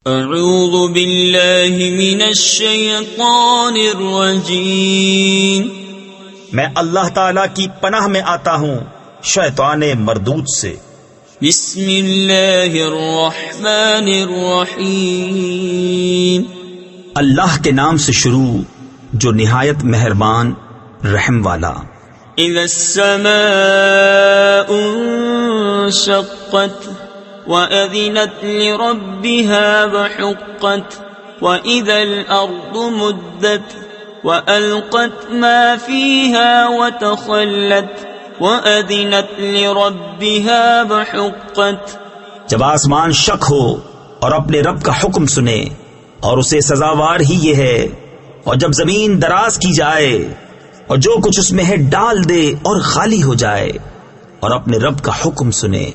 اعوذ باللہ من الشیطان الرجیم، میں اللہ تعالی کی پناہ میں آتا ہوں شیطان مردود سے۔ بسم اللہ الرحمن الرحیم، اللہ کے نام سے شروع جو نہایت مہربان رحم والا۔ اذا السماء انشقت وَأَذِنَتْ لِرَبِّهَا وَحُقَّتْ وَإِذَا الْأَرْضُ مُدَّتْ وَأَلْقَتْ مَا فِيهَا وَتَخَلَّتْ وَأَذِنَتْ لِرَبِّهَا وَحُقَّتْ۔ جب آسمان شق ہو اور اپنے رب کا حکم سنے اور اسے سزاوار ہی یہ ہے، اور جب زمین دراز کی جائے اور جو کچھ اس میں ہے ڈال دے اور خالی ہو جائے، اور اپنے رب کا حکم سنے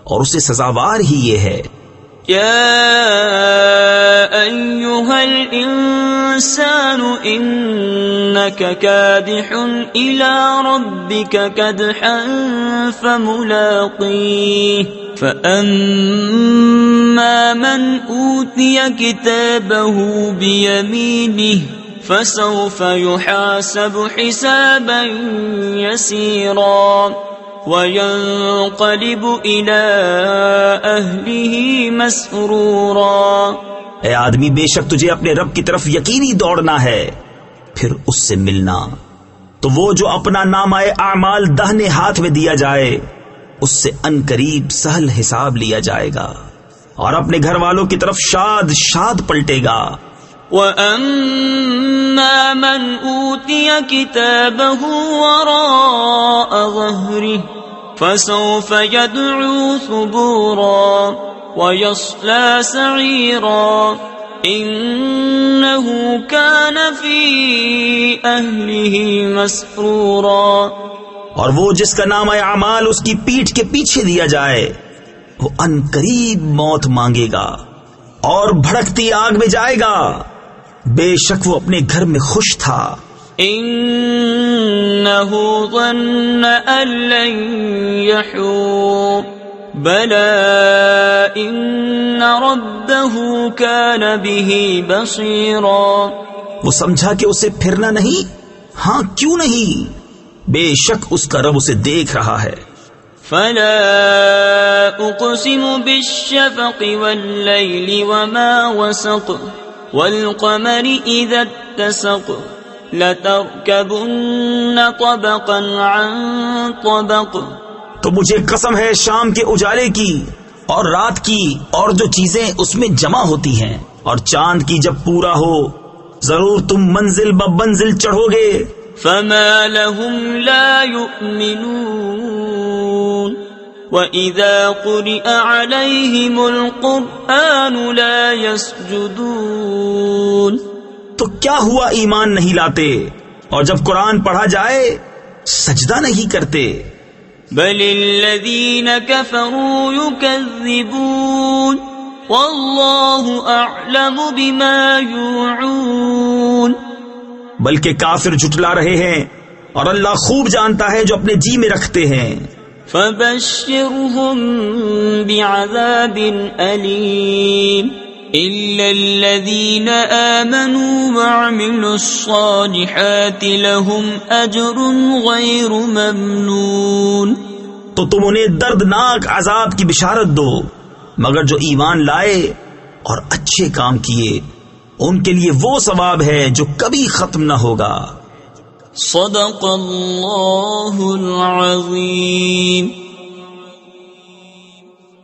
اور اسے سزاوار ہی یہ ہے۔ یا ایھا الانسان انک کادح الی ربک کدحا فملاقیہ فاما من اوتی کتابہ بیمینہ فسوف یحاسب حسابا یسیرا وَيَنقَلِبُ إِلَىٰ أَهْلِهِ مَسْرُورًا۔ اے آدمی، بے شک تجھے اپنے رب کی طرف یقینی دوڑنا ہے، پھر اس سے ملنا، تو وہ جو اپنا نامہ اعمال دہنے ہاتھ میں دیا جائے اس سے ان قریب سہل حساب لیا جائے گا، اور اپنے گھر والوں کی طرف شاد شاد پلٹے گا۔ وَأَمَّا مَنْ أُوتِيَ كِتَابَهُ وَرَاءَ ظَهْرِهِ فَسَوْفَ يَدْعُو ثُبُورًا وَيَصْلَى سَعِيرًا إِنَّهُ كَانَ فِي أَهْلِهِ مَسْرُورًا۔ اور وہ جس کا نام اعمال اس کی پیٹھ کے پیچھے دیا جائے، وہ ان قریب موت مانگے گا اور بھڑکتی آگ میں جائے گا، بے شک وہ اپنے گھر میں خوش تھا۔ انہ ظن ان لن یحور بلی ان ربہ کان بہ بصیرا۔ وہ سمجھا کہ اسے پھرنا نہیں، ہاں کیوں نہیں، بے شک اس کا رب اسے دیکھ رہا ہے۔ فلا اقسم بالشفق واللیل وما وسق والقمر اذا اتسق لترکبن طبقا عن طبق۔ تو مجھے قسم ہے شام کے اجالے کی اور رات کی اور جو چیزیں اس میں جمع ہوتی ہیں، اور چاند کی جب پورا ہو ضرور تم منزل بمنزل چڑھو گے۔ فما لهم لا يؤمنون وَإِذَا قُرِئَ عَلَيْهِمُ الْقُرْآنُ لَا يَسْجُدُونَ۔ تو کیا ہوا ایمان نہیں لاتے، اور جب قرآن پڑھا جائے سجدہ نہیں کرتے۔ بَلِ الَّذِينَ كَفَرُوا يُكَذِّبُونَ وَاللَّهُ أَعْلَمُ بِمَا يُوعُونَ۔ بلکہ کافر جھٹلا رہے ہیں، اور اللہ خوب جانتا ہے جو اپنے جی میں رکھتے ہیں۔ فَبَشِّرْهُم بِعَذَابٍ أَلِيمٍ إِلَّا الَّذِينَ آمَنُوا وَعَمِلُوا الصَّالِحَاتِ لَهُمْ أَجْرٌ غَيْرُ مَمْنُونٍ۔ تو تم انہیں دردناک عذاب کی بشارت دو، مگر جو ایمان لائے اور اچھے کام کیے ان کے لیے وہ ثواب ہے جو کبھی ختم نہ ہوگا۔ صدق اللہ العظیم۔